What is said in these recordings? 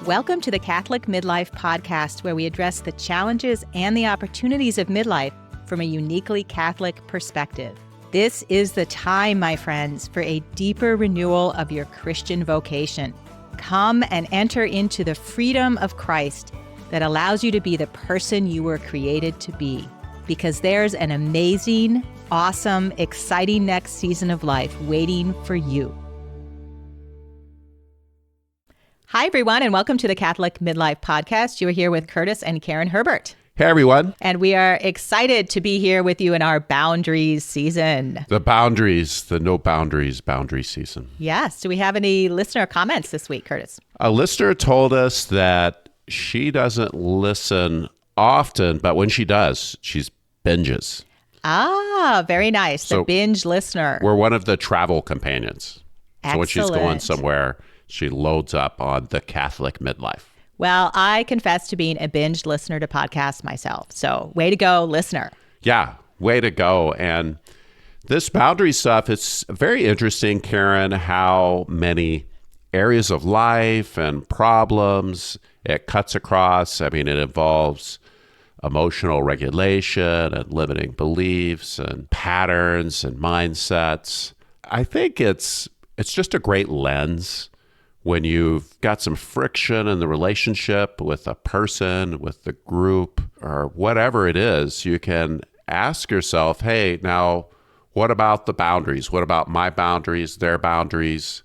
Welcome to the Catholic Midlife podcast, where we address the challenges and the opportunities of midlife from a uniquely Catholic perspective. This is the time, my friends, for a deeper renewal of your Christian vocation. Come and enter into the freedom of Christ that allows you to be the person you were created to be, because there's an amazing, awesome, exciting next season of life waiting for you. Hi, everyone, and welcome to the Catholic Midlife podcast. You are here with Curtis and Karen Herbert. Hey, everyone. And we are excited to be here with you in our boundaries season. The no boundaries boundary season. Yes. Do we have any listener comments this week, Curtis? A listener told us that she doesn't listen often, but when she does, she's binges. Ah, very nice. So the binge listener. We're one of the travel companions. Excellent. So when she's going somewhere, she loads up on the Catholic Midlife. Well, I confess to being a binge listener to podcasts myself. So way to go, listener. Yeah, way to go. And this boundary stuff, it's very interesting, Karen, how many areas of life and problems it cuts across. I mean, it involves emotional regulation and limiting beliefs and patterns and mindsets. I think it's just a great lens when you've got some friction in the relationship with a person, with the group, or whatever it is. You can ask yourself, hey, now what about the boundaries? What about my boundaries, their boundaries,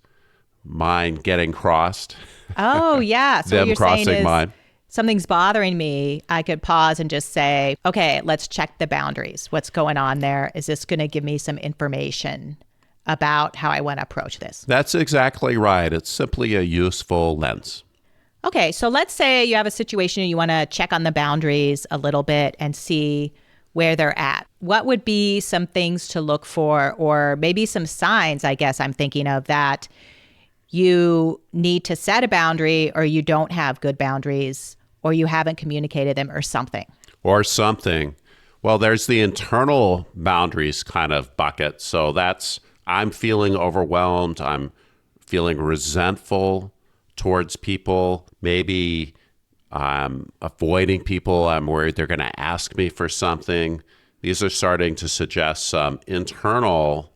mine getting crossed? Oh, yeah. So them what you're crossing saying is, mine. Something's bothering me, I could pause and just say, okay, let's check the boundaries. What's going on there? Is this going to give me some information about how I want to approach this? That's exactly right. It's simply a useful lens. Okay, so let's say you have a situation and you want to check on the boundaries a little bit and see where they're at. What would be some things to look for, or maybe some signs, I guess I'm thinking of, that you need to set a boundary, or you don't have good boundaries, or you haven't communicated them, or something? Well, there's the internal boundaries kind of bucket. So that's, I'm feeling overwhelmed. I'm feeling resentful towards people. Maybe I'm avoiding people. I'm worried they're going to ask me for something. These are starting to suggest some internal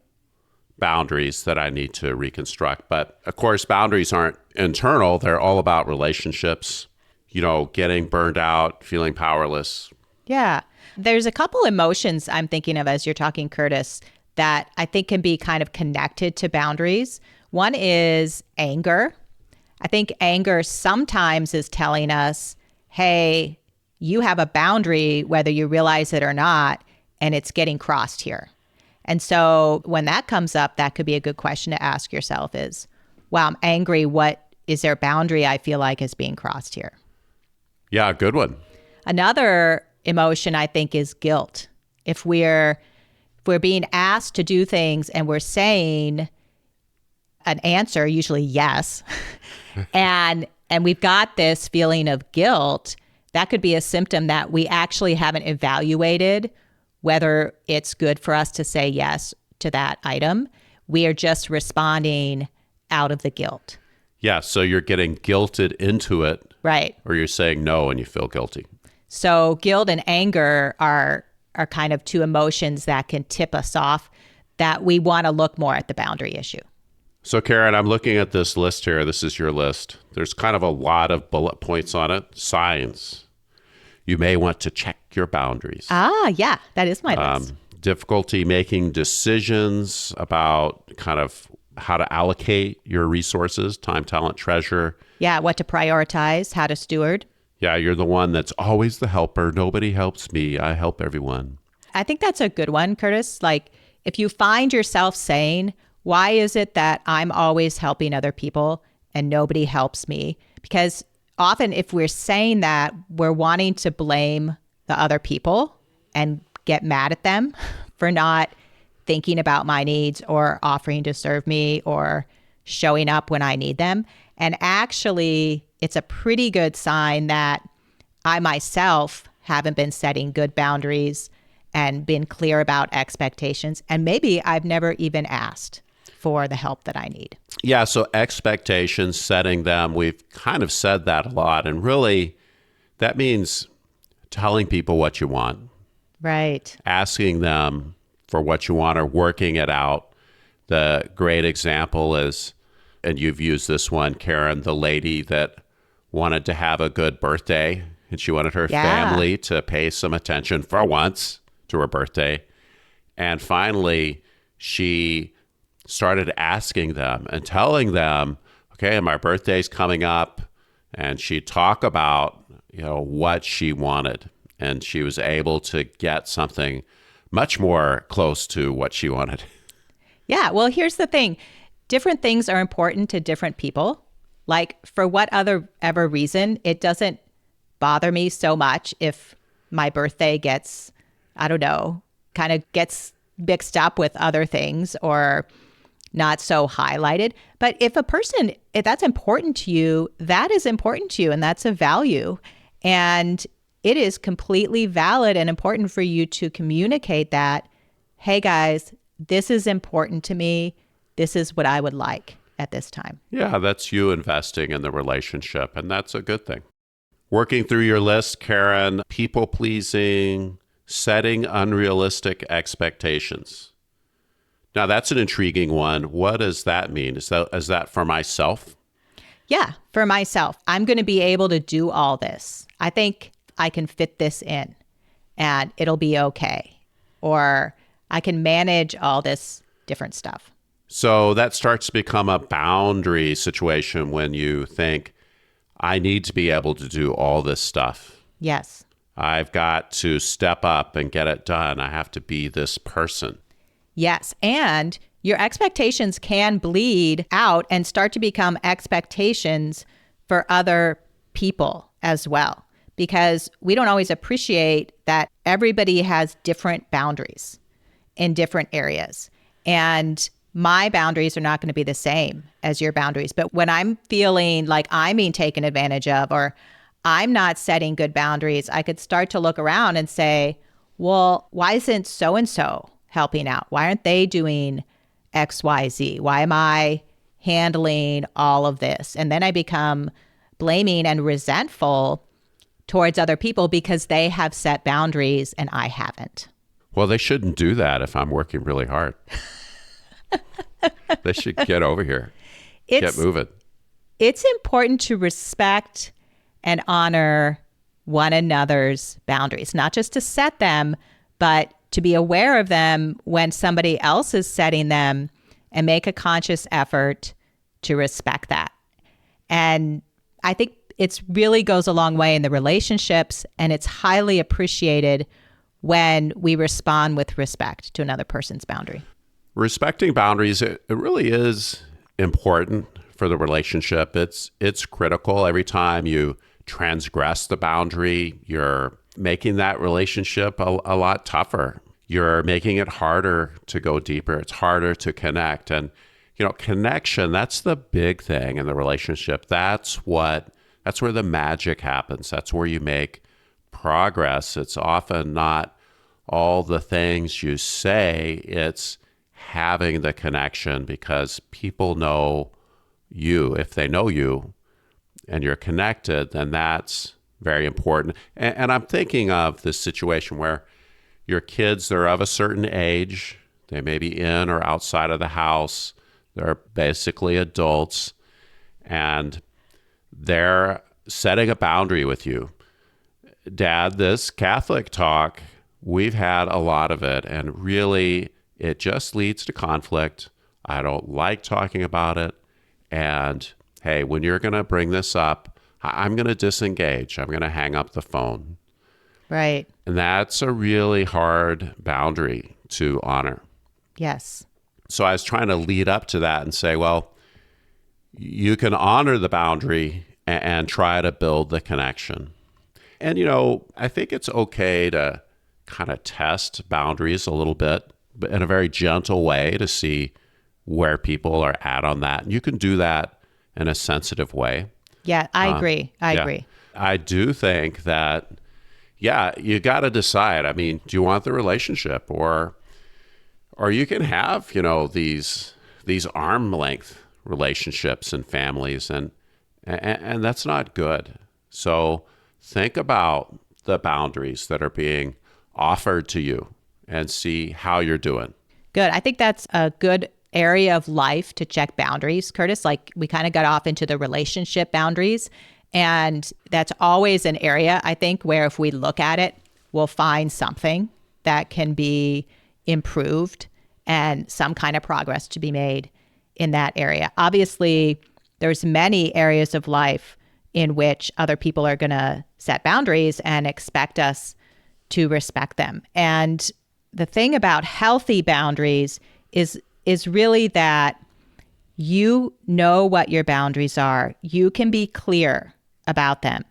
boundaries that I need to reconstruct. But of course, boundaries aren't internal. They're all about relationships, getting burned out, feeling powerless. Yeah. There's a couple emotions I'm thinking of as you're talking, Curtis, that I think can be kind of connected to boundaries. One is anger. I think anger sometimes is telling us, hey, you have a boundary, whether you realize it or not, and it's getting crossed here. And so when that comes up, that could be a good question to ask yourself is, wow, I'm angry. What is there a boundary I feel like is being crossed here? Yeah, good one. Another emotion, I think, is guilt. If we're being asked to do things and we're saying an answer, usually yes, and we've got this feeling of guilt, that could be a symptom that we actually haven't evaluated whether it's good for us to say yes to that item. We are just responding out of the guilt. Yeah, so you're getting guilted into it. Right. Or you're saying no and you feel guilty. So guilt and anger are kind of two emotions that can tip us off that we want to look more at the boundary issue. So Karen, I'm looking at this list here. This is your list. There's kind of a lot of bullet points on it. Signs. You may want to check your boundaries. Ah, yeah, that is my list. Difficulty making decisions about kind of how to allocate your resources, time, talent, treasure. Yeah, what to prioritize, how to steward. Yeah, you're the one that's always the helper. Nobody helps me. I help everyone. I think that's a good one, Curtis. Like, if you find yourself saying, why is it that I'm always helping other people and nobody helps me? Because often if we're saying that, we're wanting to blame the other people and get mad at them for not thinking about my needs or offering to serve me or showing up when I need them. And actually, it's a pretty good sign that I myself haven't been setting good boundaries and been clear about expectations. And maybe I've never even asked for the help that I need. Yeah, so expectations, setting them, we've kind of said that a lot. And really, that means telling people what you want, Right. asking them for what you want or working it out. The great example is, and you've used this one, Karen, the lady that wanted to have a good birthday and she wanted her family to pay some attention for once to her birthday. And finally, she started asking them and telling them, okay, my birthday's coming up. And she'd talk about, what she wanted. And she was able to get something much more close to what she wanted. Yeah. Well, here's the thing. Different things are important to different people. Like for whatever reason, it doesn't bother me so much if my birthday gets, I don't know, kind of gets mixed up with other things or not so highlighted. But if that's important to you, that is important to you and that's a value. And it is completely valid and important for you to communicate that, hey guys, this is important to me. This is what I would like at this time. Yeah, that's you investing in the relationship, and that's a good thing. Working through your list, Karen, people pleasing, setting unrealistic expectations. Now, that's an intriguing one. What does that mean? Is that for myself? Yeah, for myself. I'm going to be able to do all this. I think I can fit this in and it'll be okay. Or I can manage all this different stuff. So that starts to become a boundary situation when you think, I need to be able to do all this stuff. Yes. I've got to step up and get it done. I have to be this person. Yes. And your expectations can bleed out and start to become expectations for other people as well, because we don't always appreciate that everybody has different boundaries in different areas. And my boundaries are not going to be the same as your boundaries. But when I'm feeling like I'm being taken advantage of or I'm not setting good boundaries, I could start to look around and say, well, why isn't so-and-so helping out? Why aren't they doing X, Y, Z? Why am I handling all of this? And then I become blaming and resentful towards other people because they have set boundaries and I haven't. Well, they shouldn't do that if I'm working really hard. They should get over here. Get moving. It's important to respect and honor one another's boundaries, not just to set them, but to be aware of them when somebody else is setting them and make a conscious effort to respect that. And I think it really goes a long way in the relationships, and it's highly appreciated when we respond with respect to another person's boundary. Respecting boundaries, it really is important for the relationship. It's critical. Every time you transgress the boundary, you're making that relationship a lot tougher. You're making it harder to go deeper. It's harder to connect. And, connection, that's the big thing in the relationship. That's where the magic happens. That's where you make progress. It's often not all the things you say. It's having the connection, because people know you. If they know you and you're connected, then that's very important. And I'm thinking of this situation where your kids, they're of a certain age. They may be in or outside of the house. They're basically adults, and they're setting a boundary with you. Dad, this Catholic talk, we've had a lot of it, and really it just leads to conflict. I don't like talking about it. And hey, when you're going to bring this up, I'm going to disengage. I'm going to hang up the phone. Right. And that's a really hard boundary to honor. Yes. So I was trying to lead up to that and say, well, you can honor the boundary and try to build the connection. And, I think it's okay to kind of test boundaries a little bit, but in a very gentle way, to see where people are at on that. And you can do that in a sensitive way. Yeah, I agree. I agree. I do think that, you got to decide. I mean, do you want the relationship, or you can have, these these arm length relationships and families, and that's not good. So think about the boundaries that are being offered to you and see how you're doing. Good. I think that's a good area of life to check boundaries, Curtis. Like we kind of got off into the relationship boundaries. And that's always an area, I think, where if we look at it, we'll find something that can be improved and some kind of progress to be made in that area. Obviously, there's many areas of life in which other people are going to set boundaries and expect us to respect them. And the thing about healthy boundaries is really that you know what your boundaries are. You can be clear about them.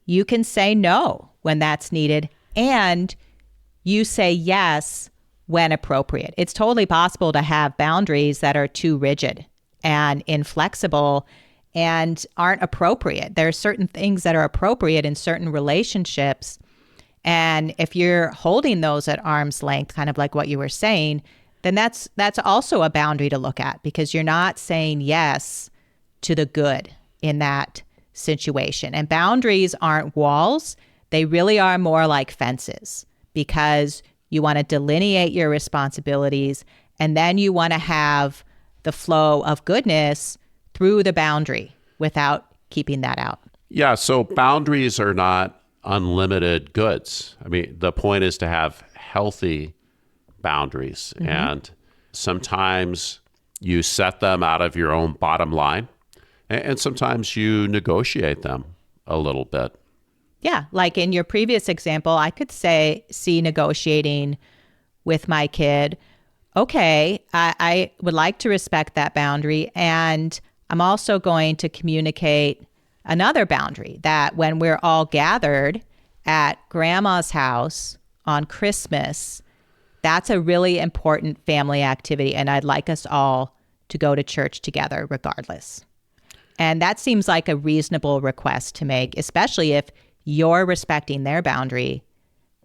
You can say no when that's needed, and you say yes when appropriate. It's totally possible to have boundaries that are too rigid and inflexible and aren't appropriate. There are certain things that are appropriate in certain relationships. And if you're holding those at arm's length, kind of like what you were saying, then that's also a boundary to look at, because you're not saying yes to the good in that situation. And boundaries aren't walls. They really are more like fences, because you want to delineate your responsibilities, and then you want to have the flow of goodness through the boundary without keeping that out. Yeah, so boundaries are not unlimited goods. I mean, the point is to have healthy boundaries. Mm-hmm. And sometimes you set them out of your own bottom line, and sometimes you negotiate them a little bit. Yeah, like in your previous example, I could see negotiating with my kid, okay, I would like to respect that boundary, and I'm also going to communicate another boundary, that when we're all gathered at grandma's house on Christmas, that's a really important family activity, and I'd like us all to go to church together regardless. And that seems like a reasonable request to make, especially if you're respecting their boundary.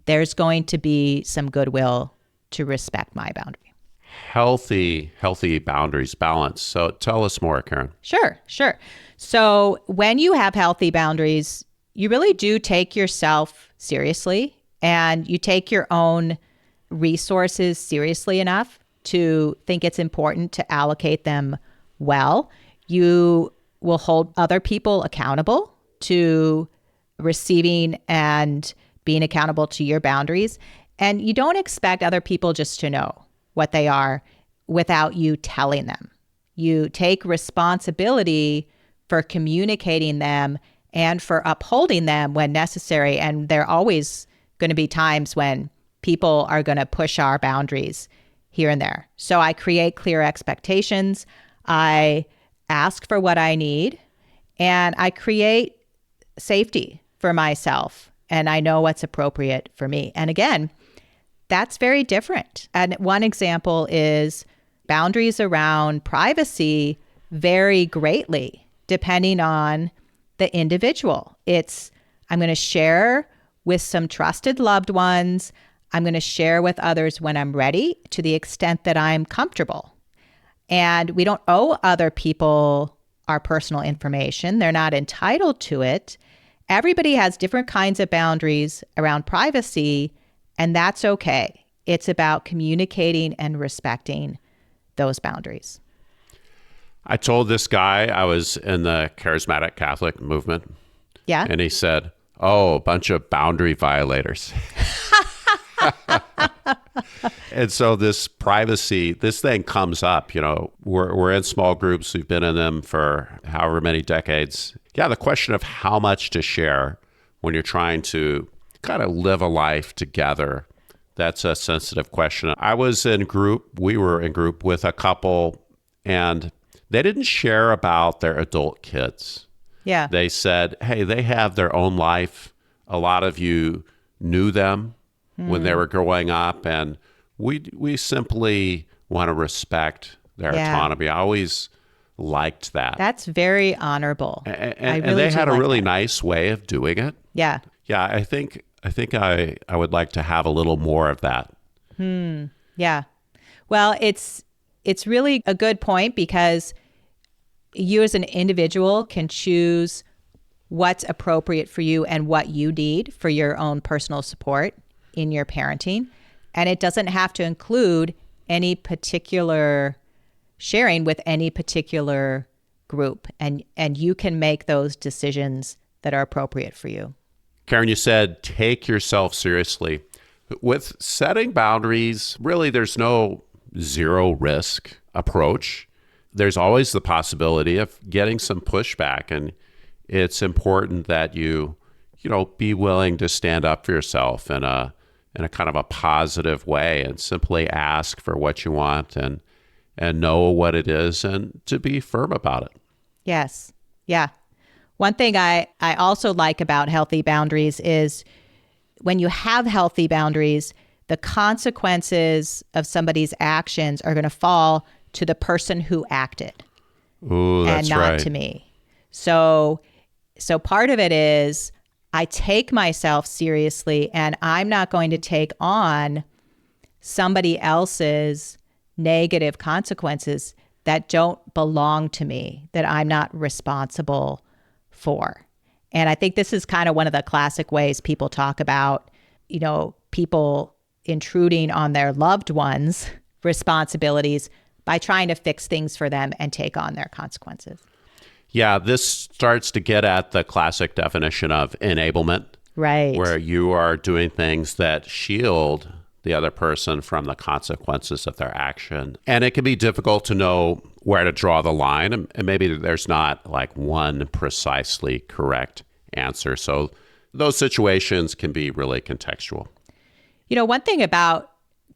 There's going to be some goodwill to respect my boundary. Healthy boundaries, balance. So tell us more, Karen. Sure. So when you have healthy boundaries, you really do take yourself seriously, and you take your own resources seriously enough to think it's important to allocate them well. You will hold other people accountable to receiving and being accountable to your boundaries. And you don't expect other people just to know what they are without you telling them. You take responsibility for communicating them and for upholding them when necessary. And there are always going to be times when people are going to push our boundaries here and there. So I create clear expectations. I ask for what I need, and I create safety for myself, and I know what's appropriate for me. And again, that's very different. And one example is boundaries around privacy vary greatly depending on the individual. I'm going to share with some trusted loved ones. I'm going to share with others when I'm ready, to the extent that I'm comfortable. And we don't owe other people our personal information. They're not entitled to it. Everybody has different kinds of boundaries around privacy, and that's okay. It's about communicating and respecting those boundaries. I told this guy I was in the charismatic Catholic movement. Yeah. And he said, "Oh, a bunch of boundary violators." And so this privacy, this thing comes up, we're in small groups. We've been in them for however many decades. Yeah, the question of how much to share when you're trying to kind of live a life together, that's a sensitive question. We were in group with a couple, and they didn't share about their adult kids. Yeah. They said, hey, they have their own life. A lot of you knew them when they were growing up, and we simply want to respect their autonomy. I always liked that. That's very honorable. And they had a really nice way of doing it. Yeah. Yeah, I think I would like to have a little more of that. Yeah. Well, it's it's really a good point because you as an individual can choose what's appropriate for you and what you need for your own personal support in your parenting. And it doesn't have to include any particular sharing with any particular group. And you can make those decisions that are appropriate for you. Karen, you said take yourself seriously. With setting boundaries, really, there's no zero risk approach. There's always the possibility of getting some pushback. And it's important that you be willing to stand up for yourself in a kind of a positive way and simply ask for what you want and know what it is and to be firm about it. Yes. Yeah. One thing I also like about healthy boundaries is when you have healthy boundaries, the consequences of somebody's actions are going to fall to the person who acted. Ooh, that's and not right. to me. So part of it is I take myself seriously and I'm not going to take on somebody else's negative consequences that don't belong to me, that I'm not responsible for. And I think this is kind of one of the classic ways people talk about, people intruding on their loved ones' responsibilities by trying to fix things for them and take on their consequences. Yeah, this starts to get at the classic definition of enablement. Right. Where you are doing things that shield the other person from the consequences of their action. And it can be difficult to know where to draw the line. And maybe there's not like one precisely correct answer. So those situations can be really contextual. One thing about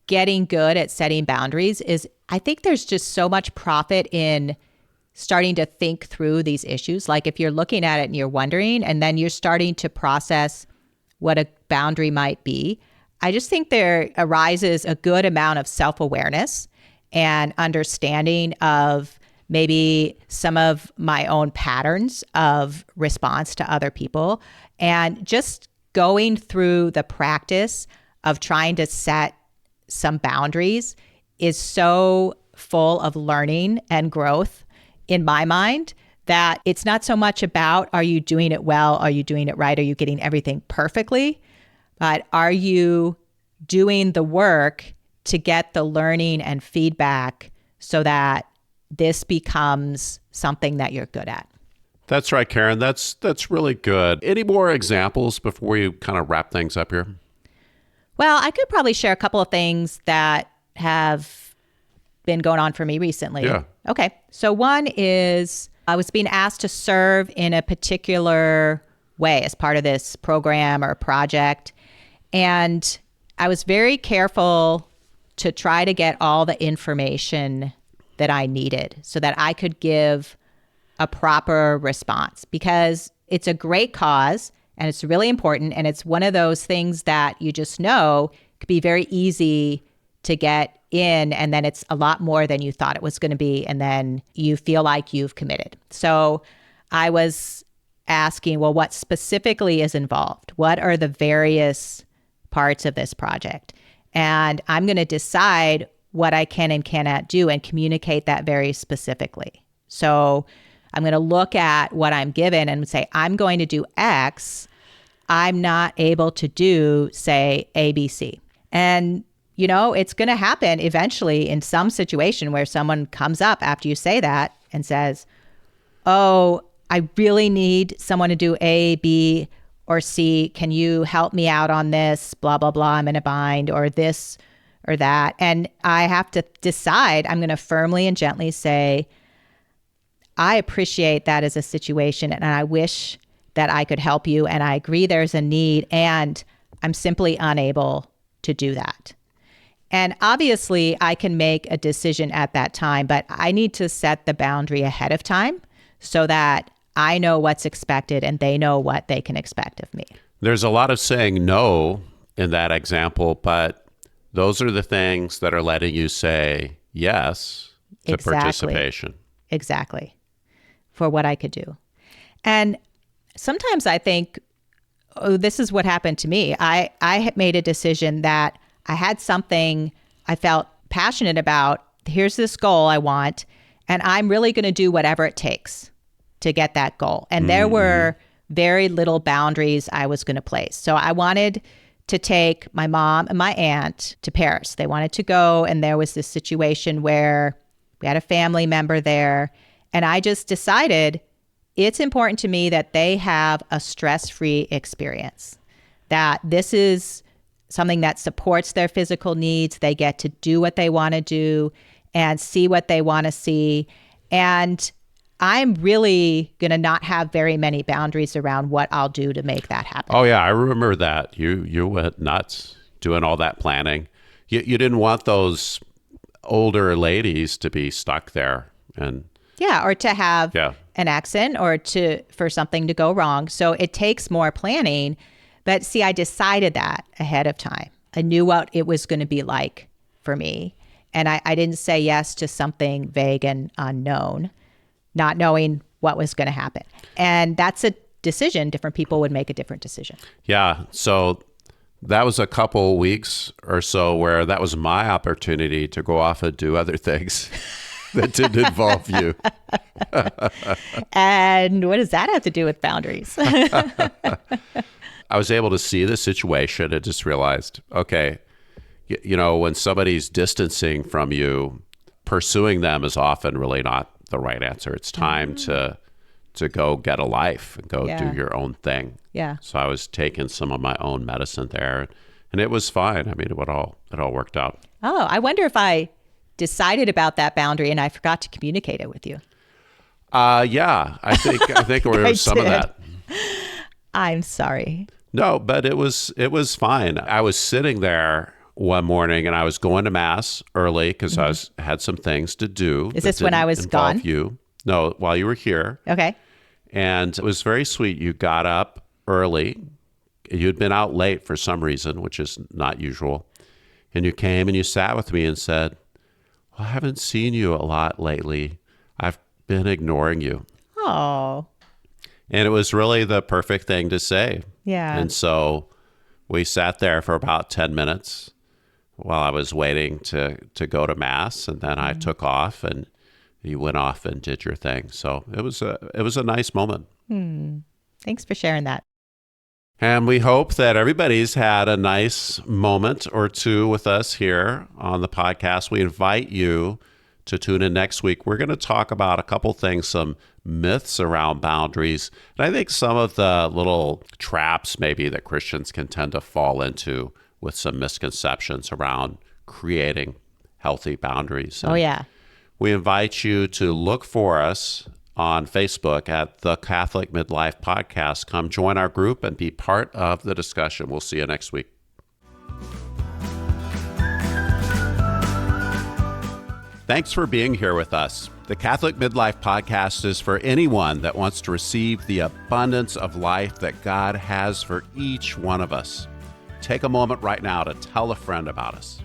getting good at setting boundaries is I think there's just so much profit in starting to think through these issues. Like if you're looking at it and you're wondering, and then you're starting to process what a boundary might be, I just think there arises a good amount of self-awareness and understanding of maybe some of my own patterns of response to other people. And just going through the practice of trying to set some boundaries is so full of learning and growth in my mind that it's not so much about, are you doing it well? Are you doing it right? Are you getting everything perfectly? But are you doing the work to get the learning and feedback so that this becomes something that you're good at? That's right, Karen. That's really good. Any more examples before you kind of wrap things up here? Well, I could probably share a couple of things that have been going on for me recently. Yeah. Okay. So one is I was being asked to serve in a particular way as part of this program or project. And I was very careful to try to get all the information that I needed so that I could give a proper response, because it's a great cause and it's really important. And it's one of those things that you just know could be very easy to get in, and then it's a lot more than you thought it was going to be. And then you feel like you've committed. So I was asking, well, what specifically is involved? What are the various parts of this project? And I'm going to decide what I can and cannot do and communicate that very specifically. So I'm going to look at what I'm given and say, I'm going to do X. I'm not able to do, say, A, B, C. And, it's going to happen eventually in some situation where someone comes up after you say that and says, oh, I really need someone to do A, B, or C. Can you help me out on this? Blah, blah, blah. I'm in a bind, or this or that. And I have to decide. I'm going to firmly and gently say, I appreciate that as a situation, and I wish that I could help you. And I agree there's a need, and I'm simply unable to do that. And obviously, I can make a decision at that time, but I need to set the boundary ahead of time so that I know what's expected and they know what they can expect of me. There's a lot of saying no in that example, but those are the things that are letting you say yes to participation. Exactly. For what I could do. And sometimes I think, oh, this is what happened to me. I had made a decision that I had something I felt passionate about here's this goal I want, and I'm really going to do whatever it takes to get that goal. And there were very little boundaries I was going to place. So I wanted to take my mom and my aunt to Paris. They wanted to go, and there was this situation where we had a family member there, and I just decided it's important to me that they have a stress-free experience, that this is something that supports their physical needs. They get to do what they want to do and see what they want to see. And I'm really going to not have very many boundaries around what I'll do to make that happen. Oh, yeah. I remember that. You went nuts doing all that planning. You didn't want those older ladies to be stuck there. Yeah, or to have an accident or for something to go wrong. So it takes more planning. But see, I decided that ahead of time. I knew what it was going to be like for me. And I didn't say yes to something vague and unknown, not knowing what was going to happen. And that's a decision. Different people would make a different decision. Yeah. So that was a couple weeks or so where that was my opportunity to go off and do other things that didn't involve you. And what does that have to do with boundaries? I was able to see the situation and just realized, okay, when somebody's distancing from you, pursuing them is often really not the right answer. It's time to go get a life and go do your own thing. Yeah. So I was taking some of my own medicine there, and it was fine. I mean, it all worked out. Oh, I wonder if I decided about that boundary and I forgot to communicate it with you. Yeah, I think there was some of that. I'm sorry. No, but it was fine. I was sitting there one morning and I was going to mass early because I had some things to do. Is this when I was gone? You. No, while you were here. Okay. And it was very sweet. You got up early. You'd been out late for some reason, which is not usual. And you came and you sat with me and said, well, I haven't seen you a lot lately. I've been ignoring you. Oh. And it was really the perfect thing to say. Yeah. And so we sat there for about 10 minutes while I was waiting to go to mass. And then I took off and you went off and did your thing. So it was a nice moment. Thanks for sharing that. And we hope that everybody's had a nice moment or two with us here on the podcast. We invite you to tune in next week. We're going to talk about a couple things, some myths around boundaries, and I think some of the little traps maybe that Christians can tend to fall into with some misconceptions around creating healthy boundaries. Oh, yeah. We invite you to look for us on Facebook at the Catholic Midlife Podcast. Come join our group and be part of the discussion. We'll see you next week. Thanks for being here with us. The Catholic Midlife Podcast is for anyone that wants to receive the abundance of life that God has for each one of us. Take a moment right now to tell a friend about us.